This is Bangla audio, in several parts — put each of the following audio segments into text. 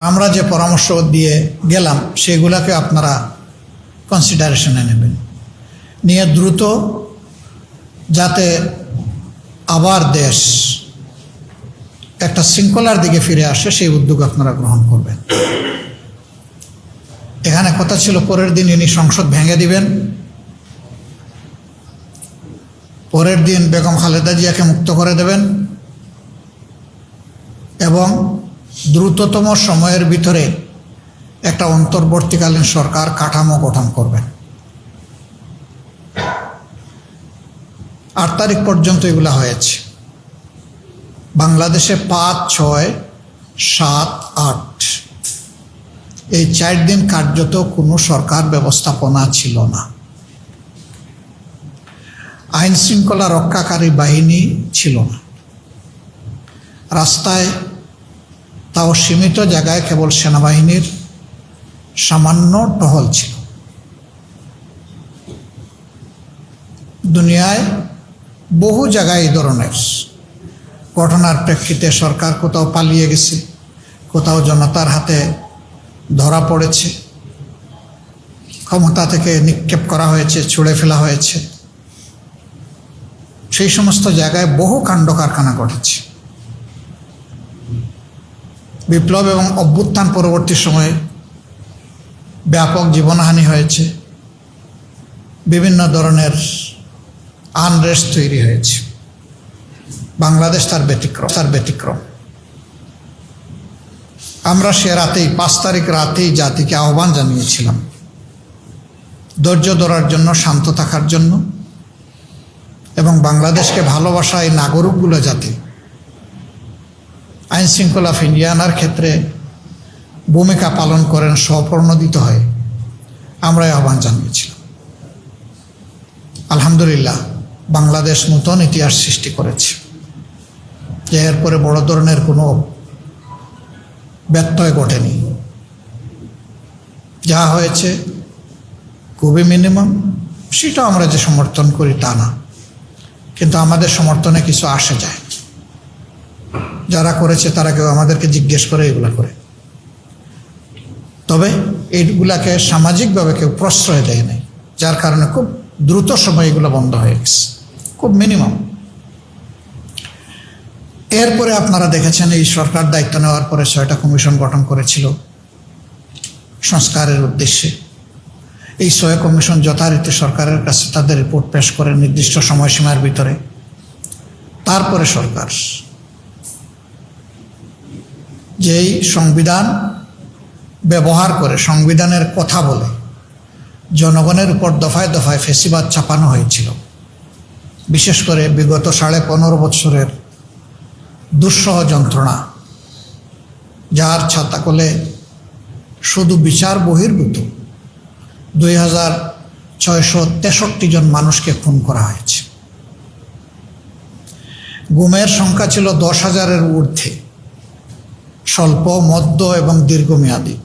আমরা যে পরামর্শ দিয়ে গেলাম সেগুলোকে আপনারা কনসিডারেশনে নেবেন, নিয়ে দ্রুত যাতে আবার দেশ একটা শৃঙ্খলার দিকে ফিরে আসে সেই উদ্যোগ আপনারা গ্রহণ করবেন। এখানে কথা ছিল পরের দিন ইনি সংসদ ভেঙে দিবেন, পরের দিন বেগম খালেদা জিয়াকে মুক্ত করে দেবেন এবং দ্রুততম সময়ের ভিতরে একটা অন্তর্বর্তীকালীন সরকার কাঠামো গঠন করবেন। 8 তারিখ পর্যন্ত এগুলো হয়েছে। বাংলাদেশে 5, 6, 7, 8 এই 4 দিন কার্যত কোনো সরকার ব্যবস্থাপনা ছিল না। আইন শৃঙ্খলা রক্ষাকারী বাহিনী ছিল না। রাস্তায় তাও সীমিত জায়গায় কেবল সেনাবাহিনীর সামান্য টহল ছিল। দুনিয়ায় বহু জায়গায় এই ধরনের ঘটনার প্রেক্ষিতে সরকার কোথাও পালিয়ে গেছে, কোথাও জনতার হাতে ধরা পড়েছে, ক্ষমতা থেকে নিক্ষেপ করা হয়েছে, ছুঁড়ে ফেলা হয়েছে। সেই সমস্ত জায়গায় বহু কাণ্ড কারখানা ঘটেছে। বিপ্লব এবং অভ্যুত্থান পরবর্তী সময়ে ব্যাপক জীবনহানি হয়েছে, বিভিন্ন ধরনের আনরেস্ট তৈরি হয়েছে। বাংলাদেশ তার ব্যতিক্রম। আমরা সে রাতেই 5 তারিখ রাতেই জাতিকে আহ্বান জানিয়েছিলাম ধৈর্য ধরার জন্য, শান্ত থাকার জন্য এবং বাংলাদেশকে ভালোবাসা এই নাগরিকগুলো যাতে আইন শৃঙ্খলা ফিরিয়ে আনার ক্ষেত্রে ভূমিকা পালন করেন, স্বপ্রণোদিত হয়, আমরা আহ্বান জানিয়েছিলাম। আলহামদুলিল্লাহ, বাংলাদেশ নতুন ইতিহাস সৃষ্টি করেছে যে এরপরে বড় ধরনের কোনো ব্যত্যয় ঘটেনি। যা হয়েছে খুবই মিনিমাম। সেটা আমরা যে সমর্থন করি তা না, কিন্তু আমাদের সমর্থনে কিছু আসে যায়। যারা করেছে তারা কেউ আমাদেরকে জিজ্ঞেস করে এগুলা করে, তবে এইগুলাকে সামাজিকভাবে কেউ প্রশ্রয় দেয় নাই, যার কারণে খুব দ্রুত সময় এগুলো বন্ধ হয়ে গেছে, খুব মিনিমাম। এরপরে আপনারা দেখেছেন এই সরকার দায়িত্ব নেওয়ার পরে 6টা কমিশন গঠন করেছিল সংস্কারের উদ্দেশ্যে। এই 6 কমিশন যথারীতি সরকারের কাছে তাদের রিপোর্ট পেশ করে নির্দিষ্ট সময়সীমার ভিতরে। তারপরে সরকার যেই সংবিধান ব্যবহার করে, সংবিধানের কথা বলে জনগণের উপর দফায় দফায় ফেসিবাদ চাপানো হয়েছিল, বিশেষ করে বিগত 15.5 বছরের দুঃসহ যন্ত্রণা, যার ছাতাকলে শুধু বিচার বহির্ভূত 2663 জন মানুষকে খুন করা হয়েছে। গুমের সংখ্যা ছিল 10,000-এর ঊর্ধ্বে, স্বল্প, মধ্য এবং দীর্ঘমেয়াদী।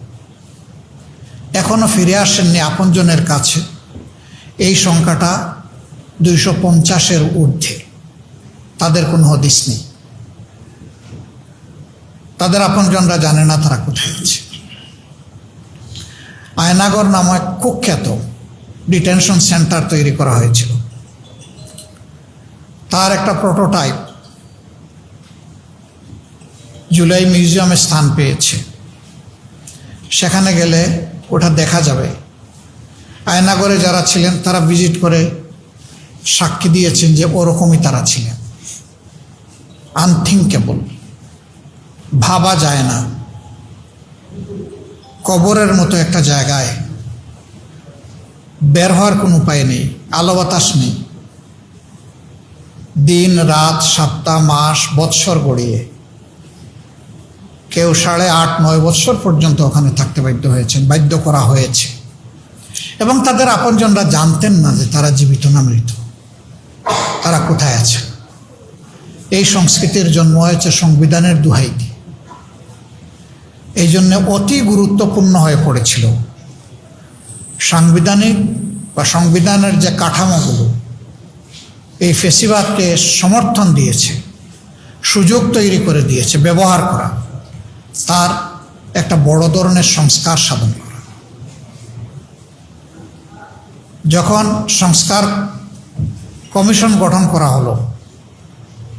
এখনো ফিরে আসেননি আপনজনের কাছে এই সংখ্যাটা 250-এর ঊর্ধ্বে। তাদের কোনো হদিস নেই, তাদের আপনজনরা জানে না তারা কোথায় আছে। আয়নাগর নামক কুখ্যাত ডিটেনশন সেন্টার তৈরি করা হয়েছিল, তার একটা প্রোটোটাইপ জুলাই মিউজিয়ামে স্থান পেয়েছে। সেখানে গেলে ওটা দেখা যাবে। আয়নাগরে যারা ছিলেন তারা ভিজিট করে সাক্ষী দিয়েছেন যে ওরকমই তারা ছিলেন। আনথিঙ্কেবল, ভাবা যায় না। কবরের মতো একটা জায়গায় বের হওয়ার কোনো উপায় নেই, আলো বাতাস নেই। দিন রাত, সপ্তাহ, মাস, বৎসর গড়িয়ে কেউ 8.5-9 বৎসর পর্যন্ত ওখানে থাকতে বাধ্য করা হয়েছে। এবং তাদের আপনজনরা জানতেন না যে তারা জীবিত না মৃত, তারা কোথায় আছে। এই সংস্কৃতির জন্ম হয়েছে সংবিধানের দোহাই দিয়ে। এই জন্য অতি গুরুত্বপূর্ণ হয়ে পড়েছিল সাংবিধানিক বা সংবিধানের যে কাঠামোগুলো এই ফেসিবাদকে সমর্থন দিয়েছে, সুযোগ তৈরি করে দিয়েছে ব্যবহার করা, তার একটা বড় ধরনের সংস্কার সাধন করা। যখন সংস্কার কমিশন গঠন করা হলো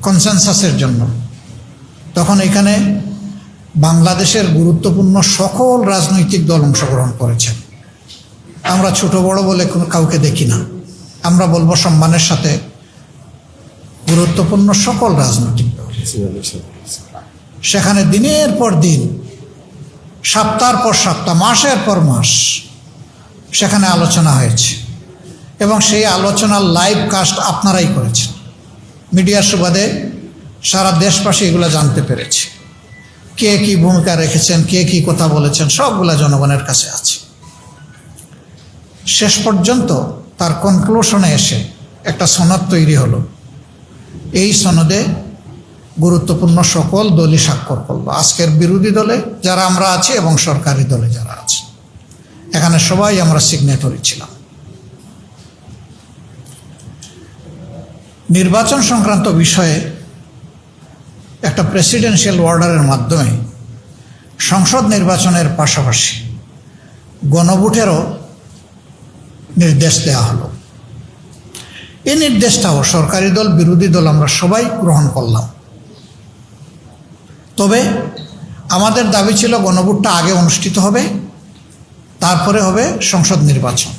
কনসেনসাসের জন্য, তখন এখানে বাংলাদেশের গুরুত্বপূর্ণ সকল রাজনৈতিক দল অংশগ্রহণ করেছেন। আমরা ছোট বড় বলে কাউকে দেখি না, আমরা বলবো সম্মানের সাথে গুরুত্বপূর্ণ সকল রাজনৈতিক দল। সেখানে দিনের পর দিন, সপ্তাহের পর সপ্তাহ, মাসের পর মাস সেখানে আলোচনা হয়েছে এবং সেই আলোচনার লাইভ কাস্ট আপনারাই করেছেন। মিডিয়ার সুবাদে সারা দেশবাসী এগুলো জানতে পেরেছে, কে কি ভূমিকা রেখেছেন, কে কি কথা বলেছেন, সবগুলা জনগণের কাছে আছে। শেষ পর্যন্ত তার কনক্লুশনে এসে একটা সনদ তৈরি হলো। এই সনদে গুরুত্বপূর্ণ সকল দলই স্বাক্ষর করলো, আজকের বিরোধী দলে যারা আমরা আছি এবং সরকারি দলে যারা আছে। এখানে সবাই আমরা সিগনেটরি ছিলাম। নির্বাচন সংক্রান্ত বিষয়ে একটা প্রেসিডেন্সিয়াল অর্ডারের মাধ্যমে সংসদ নির্বাচনের পাশাপাশি গণভোটেরও নির্দেশ দেওয়া হলো। এই নির্দেশটাও সরকারি দল বিরোধী দল আমরা সবাই গ্রহণ করলাম। তবে আমাদের দাবি ছিল গণভোটটা আগে অনুষ্ঠিত হবে, তারপরে হবে সংসদ নির্বাচন।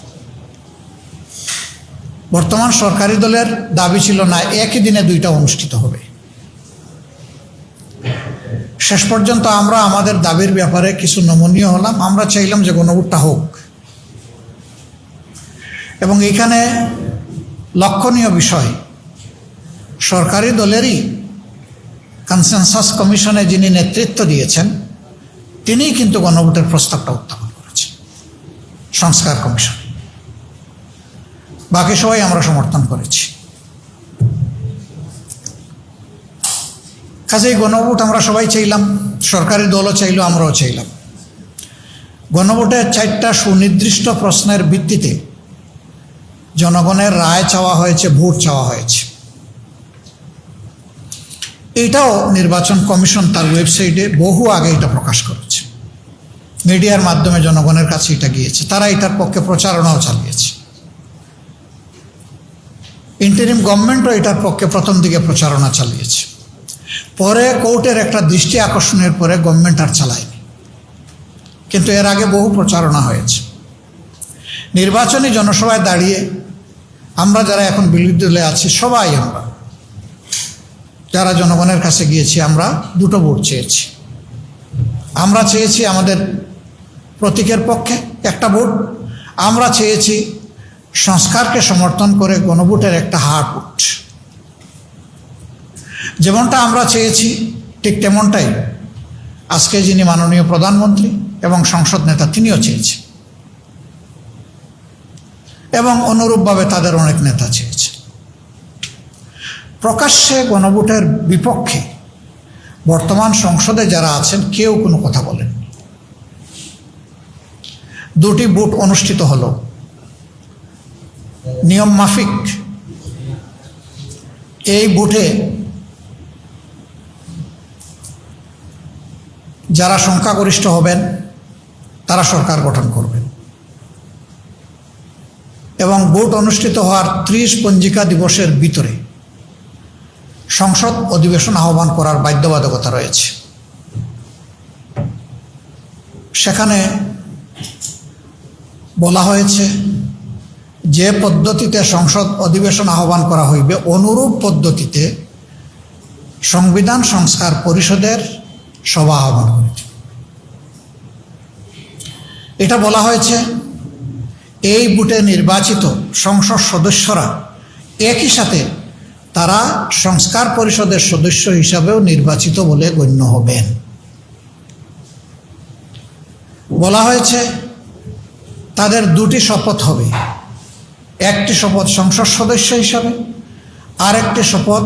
বর্তমান সরকারি দলের দাবি ছিল না, একই দিনে দুইটা অনুষ্ঠিত হবে। শেষ পর্যন্ত আমরা আমাদের দাবির ব্যাপারে কিছু নমনীয় হলাম। আমরা চাইলাম যে গণভোটটা হোক, এবং এখানে লক্ষণীয় বিষয়, সরকারি দলেরই কনসেনসাস কমিশনে যিনি নেতৃত্ব দিয়েছেন তিনিই কিন্তু গণভোটের প্রস্তাবটা উত্থাপন করেছেন, সংস্কার কমিশন। বাকি সবাই আমরা সমর্থন করেছি। কাজেই গণভোট আমরা সবাই চাইলাম, সরকারি দলও চাইল, আমরাও চাইলাম। গণভোটের 4টা সুনির্দিষ্ট প্রশ্নের ভিত্তিতে জনগণের রায় চাওয়া হয়েছে, ভোট চাওয়া হয়েছে। এইটাও নির্বাচন কমিশন তার ওয়েবসাইটে বহু আগে এটা প্রকাশ করেছে, মিডিয়ার মাধ্যমে জনগণের কাছে এটা গিয়েছে, তারা এটার পক্ষে প্রচারণাও চালিয়েছে। ইন্টারিম গভর্নমেন্টও এটার পক্ষে প্রথম দিকে প্রচারণা চালিয়েছে। পরে কোর্টের একটা দৃষ্টি আকর্ষণের পরে গভর্নমেন্ট আর চালায়নি, কিন্তু এর আগে বহু প্রচারণা হয়েছে। নির্বাচনী জনসভায় দাঁড়িয়ে আমরা যারা এখন বিরোধী দলে আছি, সবাই আমরা যারা জনগণের কাছে গিয়েছি, আমরা দুটো ভোট চেয়েছি। আমরা চেয়েছি আমাদের প্রতীকের পক্ষে একটা ভোট, আমরা চেয়েছি সংস্কারকে সমর্থন করে গণভোটের একটা হার্ড ভোট। যেমনটা আমরা চেয়েছি ঠিক তেমনটাই আজকে যিনি মাননীয় প্রধানমন্ত্রী এবং সংসদ নেতা তিনিও চেয়েছেন, এবং অনুরূপভাবে তাদের অনেক নেতা চেয়েছে। প্রকাশ্যে গণভোটের বিপক্ষে বর্তমান সংসদে যারা আছেন কেউ কোনো কথা বলেন। 2টি ভোট অনুষ্ঠিত হলো নিয়ম মাফিক। এই ভোটে যারা সংখ্যাগরিষ্ঠ হবেন তারা সরকার গঠন করবেন, এবং ভোট অনুষ্ঠিত হওয়ার 30 পঞ্জিকা দিবসের ভিতরে সংসদ অধিবেশন আহ্বান করার বাধ্যবাধকতা রয়েছে। সেখানে বলা হয়েছে যে পদ্ধতিতে সংসদ অধিবেশন আহ্বান করা হইবে, অনুরূপ পদ্ধতিতে সংবিধান সংস্কার পরিষদের সভা আহ্বান করেছে। এটা বলা হয়েছে এই ভোটে নির্বাচিত সংসদ সদস্যরা একই সাথে তারা সংস্কার পরিষদের সদস্য হিসাবেও নির্বাচিত বলে গণ্য হবেন। বলা হয়েছে তাদের 2টি শপথ হবে, একটি শপথ সংসদ সদস্য হিসাবে, আর একটি শপথ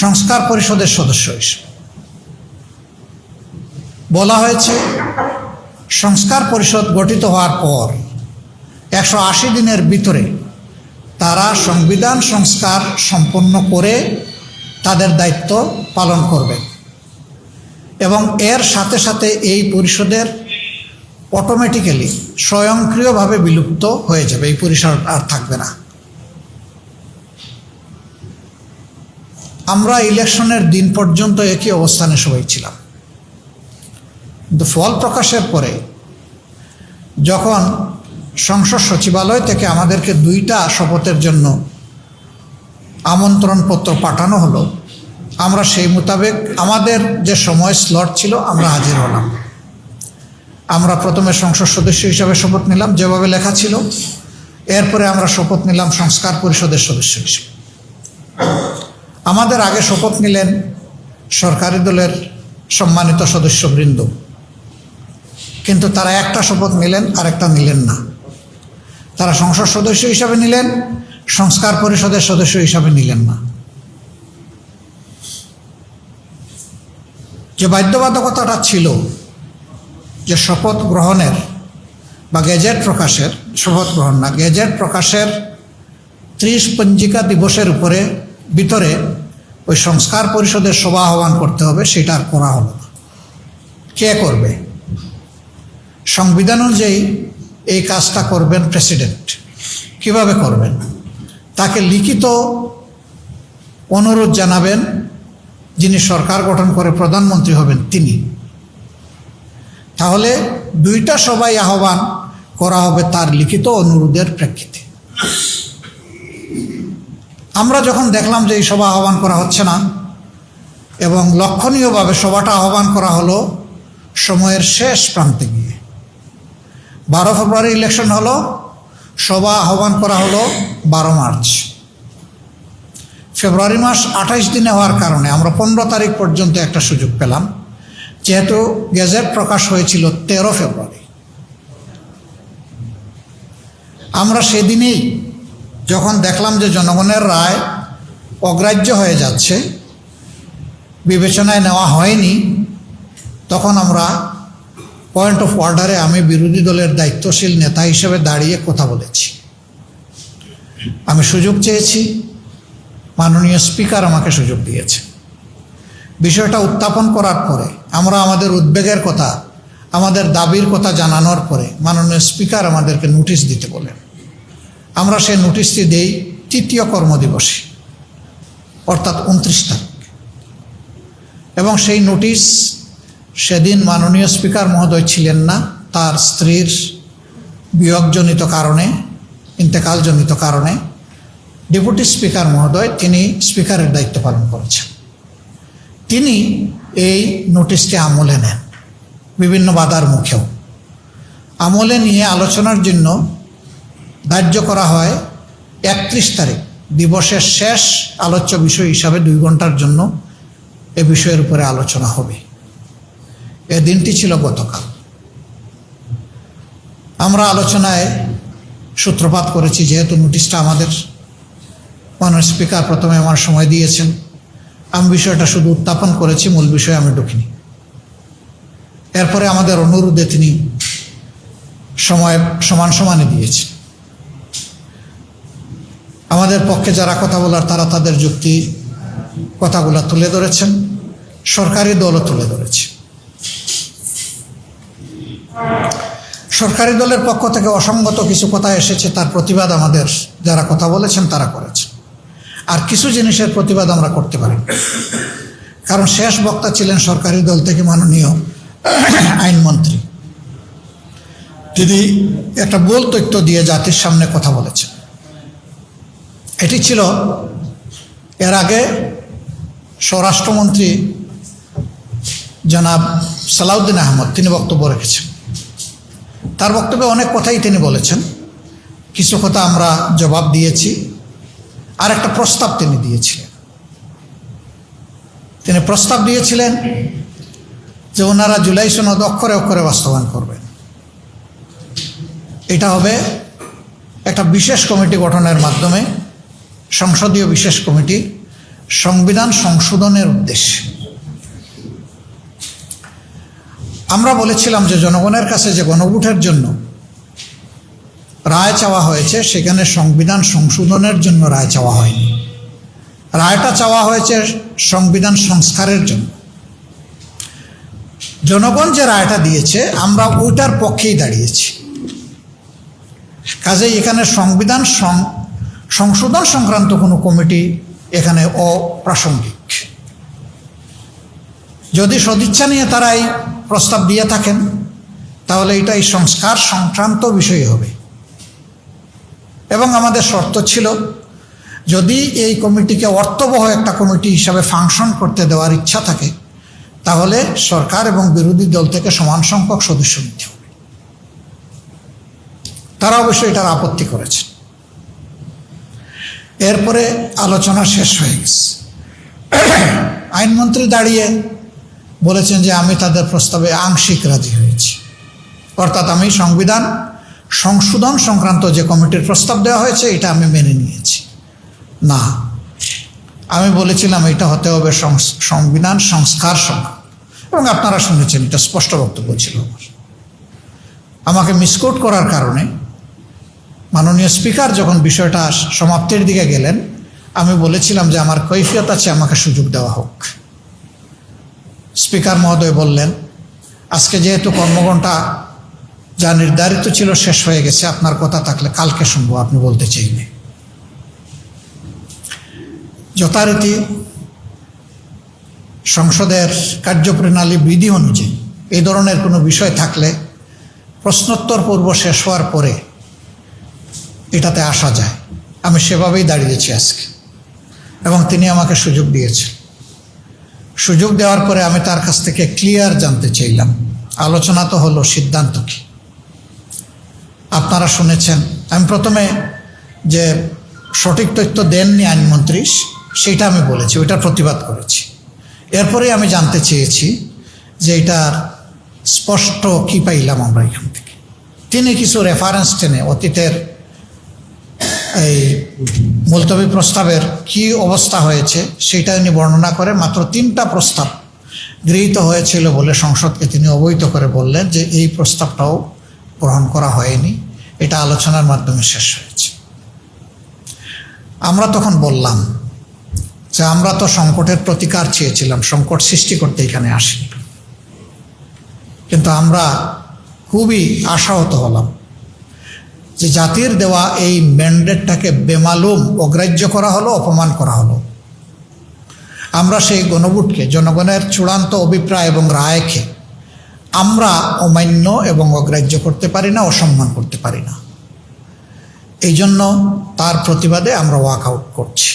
সংস্কার পরিষদের সদস্য হিসাবে। বলা হয়েছে সংস্কার পরিষদ গঠিত হওয়ার পর 180 দিনের ভিতরে তারা সংবিধান সংস্কার সম্পন্ন করে তাদের দায়িত্ব পালন করবেন। এবং এর সাথে সাথে এই পরিষদের অটোমেটিক্যালি স্বয়ংক্রিয়ভাবে বিলুপ্ত হয়ে যাবে, এই পরিষদ আর থাকবে না। আমরা ইলেকশনের দিন পর্যন্ত একই অবস্থানে সবাই ছিলাম, কিন্তু ফল প্রকাশের পরে যখন সংসদ সচিবালয় থেকে আমাদেরকে 2টা শপথের জন্য আমন্ত্রণপত্র পাঠানো হলো, আমরা সেই মোতাবেক আমাদের যে সময় স্লট ছিল আমরা হাজির হলাম। আমরা প্রথমে সংসদ সদস্য হিসাবে শপথ নিলাম যেভাবে লেখা ছিল, এরপরে আমরা শপথ নিলাম সংস্কার পরিষদের সদস্য হিসেবে। আমাদের আগে শপথ নিলেন সরকারি দলের সম্মানিত সদস্যবৃন্দ, কিন্তু তারা একটা শপথ নিলেন আর একটা নিলেন না। তারা সংসদ সদস্য হিসাবে নিলেন, সংস্কার পরিষদের সদস্য হিসাবে নিলেন না। যে বাধ্যবাধকতাটা ছিল যে শপথ গ্রহণের বা গেজেট প্রকাশের, শপথ গ্রহণ না, গেজেট প্রকাশের 30 পঞ্জিকা দিবসের ভিতরে ওই সংস্কার পরিষদের সভা আহ্বান করতে হবে, সেটা আর করা হলো না। কে করবে? সংবিধান অনুযায়ী এই কাজটা করবেন প্রেসিডেন্ট। কিভাবে করবেন? তাকে লিখিত অনুরোধ জানাবেন, যিনি সরকার গঠন করে প্রধানমন্ত্রী হবেন তিনি। তাহলে 2টা সভায় আহ্বান করা হবে তার লিখিত অনুরোধের প্রেক্ষিতে। আমরা যখন দেখলাম যে এই সভা আহ্বান করা হচ্ছে না এবং লক্ষণীয়ভাবে সভাটা আহ্বান করা হলো সময়ের শেষ প্রান্তে গিয়ে, 12 ফেব্রুয়ারি ইলেকশন হলো, সভা আহ্বান করা হলো 12 মার্চ। ফেব্রুয়ারি মাস 28 দিনে হওয়ার কারণে আমরা 15 তারিখ পর্যন্ত একটা সুযোগ পেলাম, যেহেতু গেজেট প্রকাশ হয়েছিল 13 ফেব্রুয়ারি। আমরা সেদিনেই যখন দেখলাম যে জনগণের রায় অগ্রাহ্য হয়ে যাচ্ছে, বিবেচনায় নেওয়া হয়নি, তখন আমরা পয়েন্ট অফ অর্ডারে আমি বিরোধী দলের দায়িত্বশীল নেতা হিসেবে দাঁড়িয়ে কথা বলেছি। আমি সুযোগ চেয়েছি, মাননীয় স্পিকার আমাকে সুযোগ দিয়েছে। বিষয়টা উত্থাপন করার পরে আমরা আমাদের উদ্বেগের কথা, আমাদের দাবির কথা জানানোর পরে মাননীয় স্পিকার আমাদেরকে নোটিশ দিতে বলেন। আমরা সেই নোটিশটি দেই 3য় কর্মদিবসে, অর্থাৎ 29 তারিখ। এবং সেই নোটিশ সেদিন মাননীয় স্পিকার মহোদয় ছিলেন না, তার স্ত্রীর বিয়োগজনিত কারণে, ইন্তেকালজনিত কারণে ডেপুটি স্পিকার মহোদয় তিনি স্পিকারের দায়িত্ব পালন করেছেন। তিনি এই নোটিশটি আমলে নেন, বিভিন্ন বাধার মুখেও আমলে নিয়ে আলোচনার জন্য ধার্য করা হয় 31 তারিখ, দিবসের শেষ আলোচ্য বিষয় হিসাবে 2 ঘন্টার জন্য এ বিষয়ের উপরে আলোচনা হবে। এ দিনটি ছিল গতকাল। আমরা আলোচনায় সূত্রপাত করেছি, যেহেতু নোটিশটা আমাদের মাননীয় স্পিকার প্রথমে আমার সময় দিয়েছেন, আমি বিষয়টা শুধু উত্থাপন করেছি, মূল বিষয়ে আমি ঢুকিনি। এরপরে আমাদের অনুরোধে তিনি সময় সমানই দিয়েছেন। আমাদের পক্ষে যারা কথা বলার তারা তাদের যুক্তি কথাগুলো তুলে ধরেছেন, সরকারি দলও তুলে ধরেছে। সরকারি দলের পক্ষ থেকে অসঙ্গত কিছু কথা এসেছে, তার প্রতিবাদ আমাদের যারা কথা বলেছেন তারা করেছে। আর কিছু জিনিসের প্রতিবাদ আমরা করতে পারি, কারণ শেষ বক্তা ছিলেন সরকারি দল থেকে মাননীয় আইনমন্ত্রী। তিনি একটা ভুল তথ্য দিয়ে জাতির সামনে কথা বলেছেন। এটি ছিল এর আগে স্বরাষ্ট্রমন্ত্রী জনাব সালাউদ্দিন আহমদ তিনি বক্তব্য রেখেছেন। তার বক্তব্যে অনেক কথাই তিনি বলেছেন, কিছু কথা আমরা জবাব দিয়েছি, আর একটা প্রস্তাব তিনি দিয়েছিলেন। তিনি প্রস্তাব দিয়েছিলেন যে ওনারা জুলাই সনদ অক্ষরে অক্ষরে বাস্তবায়ন করবেন। এটা হবে একটা বিশেষ কমিটি গঠনের মাধ্যমে, সংসদীয় বিশেষ কমিটি, সংবিধান সংশোধনের উদ্দেশ্যে। আমরা বলেছিলাম যে জনগণের কাছে যে গণভোটের জন্য রায় চাওয়া হয়েছে, সেখানে সংবিধান সংশোধনের জন্য রায় চাওয়া হয়নি, রায়টা চাওয়া হয়েছে সংবিধান সংস্কারের জন্য। জনগণ যে রায়টা দিয়েছে আমরা ওইটার পক্ষেই দাঁড়িয়েছি। কাজেই এখানে সংবিধান সংশোধন সংক্রান্ত কোনো কমিটি এখানে অপ্রাসঙ্গিক। যদি সদিচ্ছা নিয়ে তারা এই প্রস্তাব দিয়ে থাকেন তাহলে এটা এই সংস্কার সংক্রান্ত বিষয় হবে। এবং আমাদের শর্ত ছিল, যদি এই কমিটিকে অর্থবহ একটা কমিটি হিসাবে ফাংশন করতে দেওয়ার ইচ্ছা থাকে তাহলে সরকার এবং বিরোধী দল থেকে সমান সংখ্যক সদস্য নিতে হবে। তারা অবশ্যই এটার আপত্তি করেছেন। এরপরে আলোচনা শেষ হয়ে গেছে। আইনমন্ত্রী দাঁড়িয়ে বলেছেন যে আমি তাদের প্রস্তাবে আংশিক রাজি হয়েছি, অর্থাৎ আমি সংবিধান সংশোধন সংক্রান্ত যে কমিটির প্রস্তাব দেওয়া হয়েছে এটা আমি মেনে নিয়েছি। না, আমি বলেছিলাম এটা হতে হবে সংবিধান সংস্কার সংক্রান্ত, এবং আপনারা শুনেছেন এটা স্পষ্ট বক্তব্য ছিল আমার। আমাকে মিসকোট করার কারণে মাননীয় স্পিকার যখন বিষয়টা সমাপ্তির দিকে গেলেন আমি বলেছিলাম যে আমার কৈফিয়ত আছে, আমাকে সুযোগ দেওয়া হোক। স্পিকার মহোদয় বললেন, আজকে যেহেতু কর্মঘণ্টা যা নির্ধারিত ছিল শেষ হয়ে গেছে, আপনার কথা থাকলে কালকে শুনবো, আপনি বলতে চাইলে। যথারীতি সংসদের কার্যপ্রণালী বিধি অনুযায়ী এই ধরনের কোনো বিষয় থাকলে প্রশ্নোত্তর পর্ব শেষ হওয়ার পরে এটাতে আসা যায়। আমি সেভাবেই দাঁড়িয়েছি আজকে, এবং তিনি আমাকে সুযোগ দিয়েছেন। সুযোগ দেওয়ার পরে আমি তার কাছ থেকে ক্লিয়ার জানতে চাইলাম, আলোচনা তো হলো, সিদ্ধান্ত কি? আপনারা শুনেছেন আমি প্রথমে যে সঠিক তথ্য দেননি আইনমন্ত্রী সেইটা আমি বলেছি, ওইটার প্রতিবাদ করেছি। এরপরে আমি জানতে চেয়েছি যে এটার স্পষ্ট কি পাইলাম আমরা এখান থেকে। তিনি কিছু রেফারেন্স টেনে অতীতের এই মুলতবি প্রস্তাবের কি অবস্থা হয়েছে সেটা উনি বর্ণনা করে মাত্র 3টা প্রস্তাব গৃহীত হয়েছিল বলে সংসদকে তিনি অবহিত করে বললেন যে এই প্রস্তাবটাও গ্রহণ করা হয়নি, এটা আলোচনার মাধ্যমে শেষ হয়েছে। আমরা তখন বললাম যে আমরা তো সংকটের প্রতিকার চেয়েছিলাম, সংকট সৃষ্টি করতে এখানে আসিনি। কিন্তু আমরা খুবই আশাহত হলাম যে জাতির দেওয়া এই ম্যান্ডেটটাকে বেমালুম অগ্রাহ্য করা হলো, অপমান করা হলো। আমরা সেই গণভোটকে, জনগণের চূড়ান্ত অভিপ্রায় এবং রায়কে আমরা অমান্য এবং অগ্রাহ্য করতে পারি না, অসম্মান করতে পারি না। এই জন্য তার প্রতিবাদে আমরা ওয়াক আউট করছি।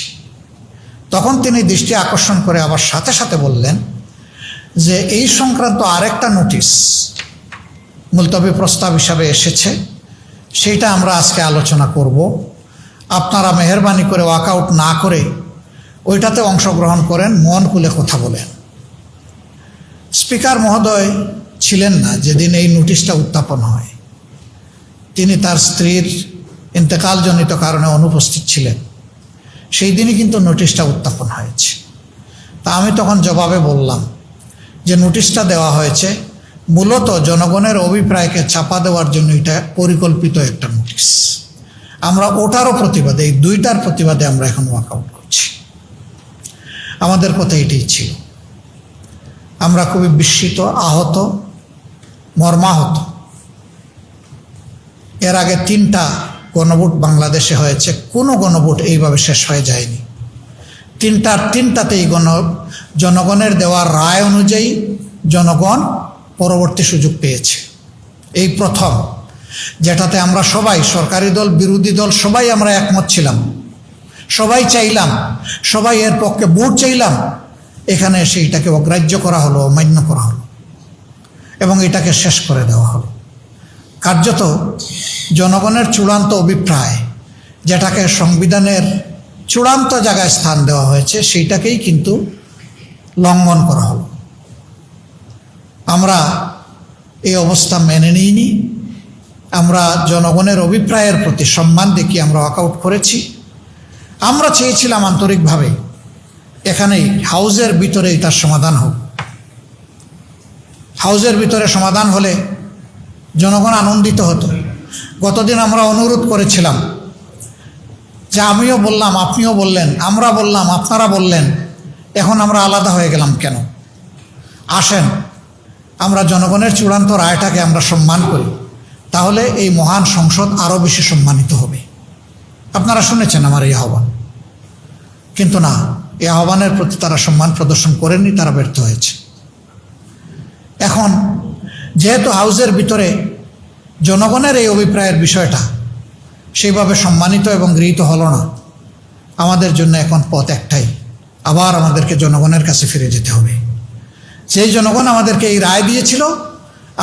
তখন তিনি দৃষ্টি আকর্ষণ করে আবার সাথে সাথে বললেন যে এই সংক্রান্ত আরেকটা নোটিশ মুলতবি প্রস্তাব হিসাবে এসেছে, সেইটা আমরা আজকে আলোচনা করব। আপনারা মেহেরবানি করে ওয়াকআউট না করে ওইটাতে অংশগ্রহণ করেন, মন খুলে কথা বলেন। স্পিকার মহোদয় ছিলেন না যেদিন এই নোটিশটা উত্থাপন হয়, তিনি তার স্ত্রীর ইন্তেকালজনিত কারণে অনুপস্থিত ছিলেন। সেই দিনই কিন্তু নোটিশটা উত্থাপন হয়েছে। তা আমি তখন জবাবে বললাম যে নোটিশটা দেওয়া হয়েছে মূলত জনগণের অভিপ্রায়কে চাপা দেওয়ার জন্য, এটা পরিকল্পিত একটা নোটিশ। আমরা ওটারও প্রতিবাদে, এই 2টার প্রতিবাদে আমরা এখন ওয়াকআউট করছি। আমাদের কথা এটাই ছিল। আমরা খুবই বিস্মিত, আহত, মর্মাহত। এর আগে 3টা গণভোট বাংলাদেশে হয়েছে, কোনো গণভোট এইভাবে শেষ হয়ে যায়নি। 3টাতেই জনগণের দেওয়া রায় অনুযায়ী জনগণ পরবর্তী সুযোগ পেয়েছে। এই প্রথম, যেটাতে আমরা সবাই, সরকারি দল, বিরোধী দল, সবাই আমরা একমত ছিলাম, সবাই চাইলাম, সবাই এর পক্ষে ভোট চাইলাম। এখানে সেইটাকে অগ্রাহ্য করা হলো, অমান্য করা হলো, এবং এটাকে শেষ করে দেওয়া হলো। কার্যত জনগণের চূড়ান্ত অভিপ্রায়, যেটাকে সংবিধানের চূড়ান্ত জায়গায় স্থান দেওয়া হয়েছে, সেইটাকেই কিন্তু লঙ্ঘন করা হলো। আমরা এই অবস্থা মেনে নিইনি। আমরা জনগণের অভিপ্রায়ের প্রতি সম্মান দেখিয়ে আমরা ওয়াকআউট করেছি। আমরা চেয়েছিলাম আন্তরিকভাবে এখানেই হাউজের ভিতরে তার সমাধান হোক। হাউজের ভিতরে সমাধান হলে জনগণ আনন্দিত হতো। গতদিন আমরা অনুরোধ করেছিলাম যে আমিও বললাম, আপনিও বললেন, আমরা বললাম, আপনারা বললেন, এখন আমরা আলাদা হয়ে গেলাম কেন? আসেন আমরা জনগণের চূড়ান্ত রায়টাকে আমরা সম্মান করি, তাহলে এই মহান সংসদ আরও বেশি সম্মানিত হবে। আপনারা শুনেছেন আমার এই আহ্বান, কিন্তু না, এই আহ্বানের প্রতি তারা সম্মান প্রদর্শন করেননি, তারা ব্যর্থ হয়েছে। এখন যেহেতু হাউসের ভিতরে জনগণের এই অভিপ্রায়ের বিষয়টা সেইভাবে সম্মানিত এবং গৃহীত হলো না, আমাদের জন্য এখন পথ একটাই, আবার আমাদেরকে জনগণের কাছে ফিরে যেতে হবে। সেই জনগণ আমাদেরকে এই রায় দিয়েছিল,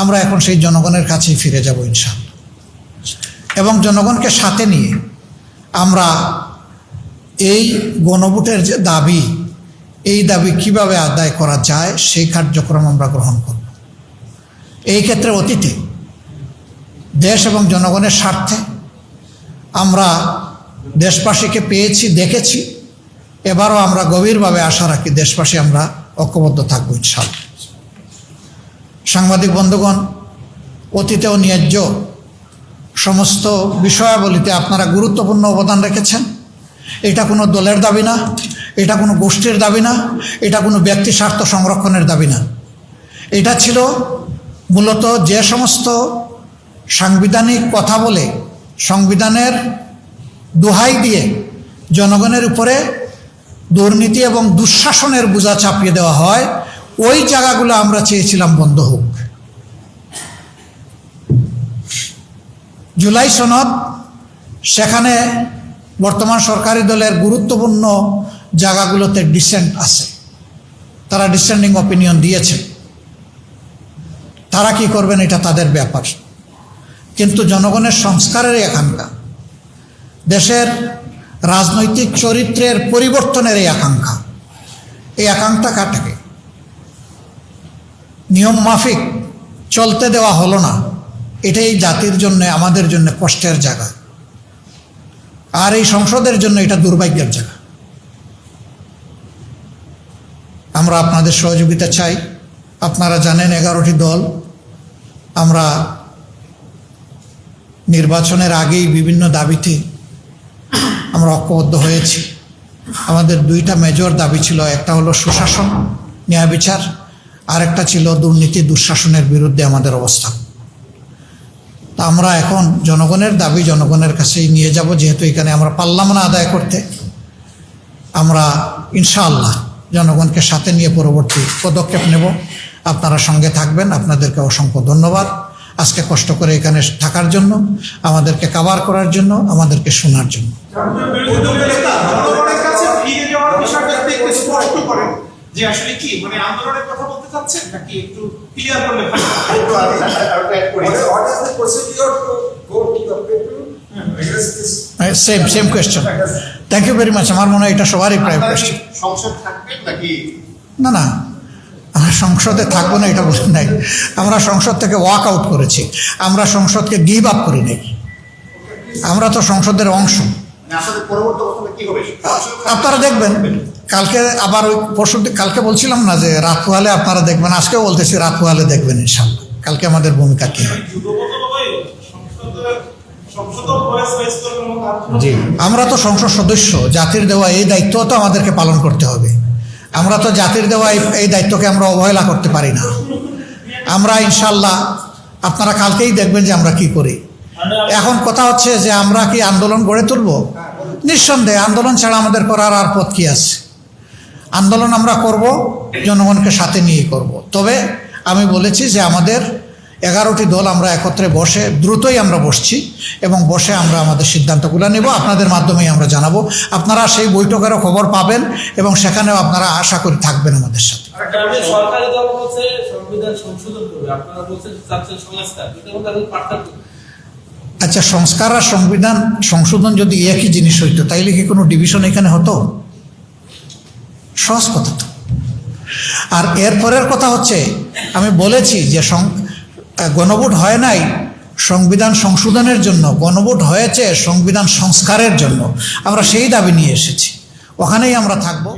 আমরা এখন সেই জনগণের কাছেই ফিরে যাব ইনশাআল্লাহ। এবং জনগণকে সাথে নিয়ে আমরা এই গণভোটের যে দাবি, এই দাবি কিভাবে আদায় করা যায় সেই কার্যক্রম আমরা গ্রহণ করব। এই ক্ষেত্রে অতীতে দেশ এবং জনগণের স্বার্থে আমরা দেশবাসীকে পেয়েছি, দেখেছি, এবারও আমরা গভীরভাবে আশা রাখি দেশবাসী আমরা ঐক্যবদ্ধ থাকবো ইনশাআল্লাহ। সাংবাদিক বন্ধুগণ, অতীতেও ন্যায্য সমস্ত বিষয়াবলিতে আপনারা গুরুত্বপূর্ণ অবদান রেখেছেন। এটা কোনো দলের দাবি না, এটা কোনো গোষ্ঠীর দাবি না, এটা কোনো ব্যক্তি স্বার্থ সংরক্ষণের দাবি না। এটা ছিল মূলত যে সমস্ত সাংবিধানিক কথা বলে, সংবিধানের দোহাই দিয়ে জনগণের উপরে দুর্নীতি এবং দুঃশাসনের বোঝা চাপিয়ে দেওয়া হয়, ওই জায়গাগুলো আমরা চেয়েছিলাম বন্ধ হোক। জুলাই সনদ, সেখানে বর্তমান সরকারি দলের গুরুত্বপূর্ণ জায়গাগুলোতে ডিসেন্ট আছে, তারা ডিসেন্ডিং অপিনিয়ন দিয়েছে। তারা কি করবেন এটা তাদের ব্যাপার, কিন্তু জনগণের সংস্কারের আকাঙ্ক্ষা, দেশের রাজনৈতিক চরিত্রের পরিবর্তনের এই আকাঙ্ক্ষা, এই আকাঙ্ক্ষাটাকে নিয়ম মাফিক চলতে দেওয়া হলো না। এটাই জাতির জন্য, আমাদের জন্য কষ্টের জায়গা, আর এই সংসদের জন্য এটা দুর্ভাগ্যের জায়গা। আমরা আপনাদের সহযোগিতা চাই। আপনারা জানেন 11টি দল আমরা নির্বাচনের আগেই বিভিন্ন দাবিতে আমরা ঐক্যবদ্ধ হয়েছি। আমাদের দুইটা মেজর দাবি ছিল, একটা হলো সুশাসন, ন্যায় বিচার, আরেকটা ছিল দুর্নীতি দুঃশাসনের বিরুদ্ধে আমাদের অবস্থান। তা আমরা এখন জনগণের দাবি জনগণের কাছেই নিয়ে যাব। যেহেতু এখানে আমরা পারলাম না আদায় করতে, আমরা ইনশাআল্লাহ জনগণকে সাথে নিয়ে পরবর্তী পদক্ষেপ নেব। আপনারা সঙ্গে থাকবেন। আপনাদেরকে অসংখ্য ধন্যবাদ আজকে কষ্ট করে এখানে থাকার জন্য, আমাদেরকে কভার করার জন্য, আমাদেরকে শোনার জন্য। যে আসলে কি মানে আন্দোলনের কথা বলতে চাচ্ছেন নাকি একটু ক্লিয়ার করলে ভালো হয়। Same question. Thank you very much. আমার মনে হয় এটা সবারই প্রায় কোয়েশ্চেন। সংসদ থাকবেন নাকি? না না, আমরা সংসদে থাকবো না এটা বলেন নাই। আমরা সংসদ থেকে ওয়াক আউট করেছি, আমরা সংসদকে গিভ আপ করি নাই। আমরা তো সংসদের অংশ। আপনারা দেখবেন কালকে আবার ওই পরশু, কালকে বলছিলাম না যে রাত পোহালে আপনারা দেখবেন, আজকেও বলতেছি রাত পোহালে দেখবেন ইনশাল্লাহ। কালকে আমাদের ভূমিকা কী হয়। জি, আমরা তো সংসদ সদস্য, জাতির দেওয়া এই দায়িত্ব তো আমাদেরকে পালন করতে হবে। আমরা তো জাতির দেওয়া এই দায়িত্বকে আমরা অবহেলা করতে পারি না। আমরা ইনশাল্লাহ আপনারা কালকেই দেখবেন যে আমরা কি করি। এখন কথা হচ্ছে যে আমরা কি আন্দোলন গড়ে তুলব? নিঃসন্দেহে আন্দোলন ছাড়া আমাদের করার আর পথ কি আছে? আন্দোলন আমরা করব, জনগণকে সাথে নিয়ে করব। তবে আমি বলেছি যে আমাদের 11টি দল আমরা একত্রে বসে, দ্রুতই আমরা বসছি এবং বসে আমরা আমাদের সিদ্ধান্তগুলো নেব, আপনাদের মাধ্যমেই আমরা জানাবো। আপনারা সেই বৈঠকেরও খবর পাবেন এবং সেখানেও আপনারা আশা করি থাকবেন আমাদের সাথে। সরকারি দল বলছে সংবিধান সংশোধন করবে, আপনারা বলছেন চাচ্ছেন সংস্কার, এটার মধ্যে পার্থক্য। আচ্ছা, সংস্কার আর সংবিধান সংশোধন যদি একই জিনিস হইতো তাইলে কি কোনো ডিভিশন এখানে হতো? সহজ কথা তো। আর এরপরের কথা হচ্ছে, আমি বলেছি যে গণভোট হয় নাই সংবিধান সংশোধনের জন্য, গণভোট হয়েছে সংবিধান সংস্কারের জন্য। আমরা সেই দাবি নিয়ে এসেছি, ওখানেই আমরা থাকবো।